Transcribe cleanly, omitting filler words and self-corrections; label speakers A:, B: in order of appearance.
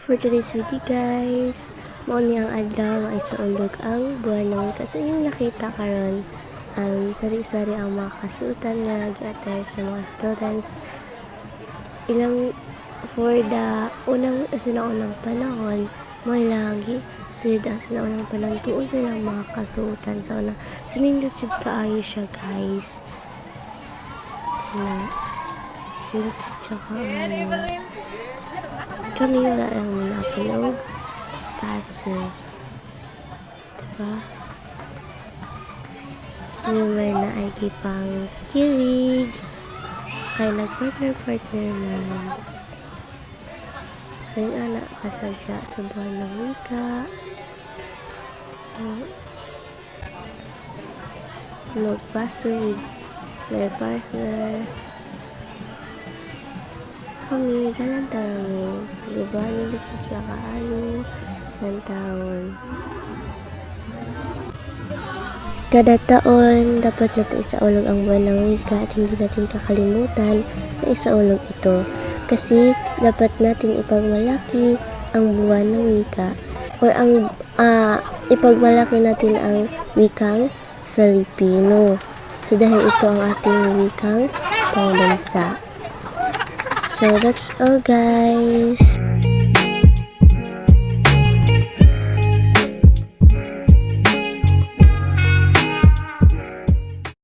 A: For today's video guys, mao ni ang adlaw nga isuulog ang buwan ng wika. So yung nakita karon, sari-sari ang mga kasuotan nga gi-attire sa mga students. Ilang for the unang panahon, mo lagi sid ang sinaunang panahon tuon silang mga kasuotan sa una. Sinindot jud kaayo siya guys. Nindot jud siya kaayo. Kami wala lang upload kasi diba so may naigi pang kilig kay nagpartner man so yung anak kasadya sa buwan ng wika magpaso with my partner kami galang taon diba nila siya kaayo ng taon. Kada taon dapat natin isaulog ang buwan ng wika at hindi natin kakalimutan na isaulog ito kasi dapat natin ipagmalaki ang buwan ng wika or ipagmalaki natin ang wikang Filipino. So dahil ito ang ating wikang pangbansa. So that's all guys.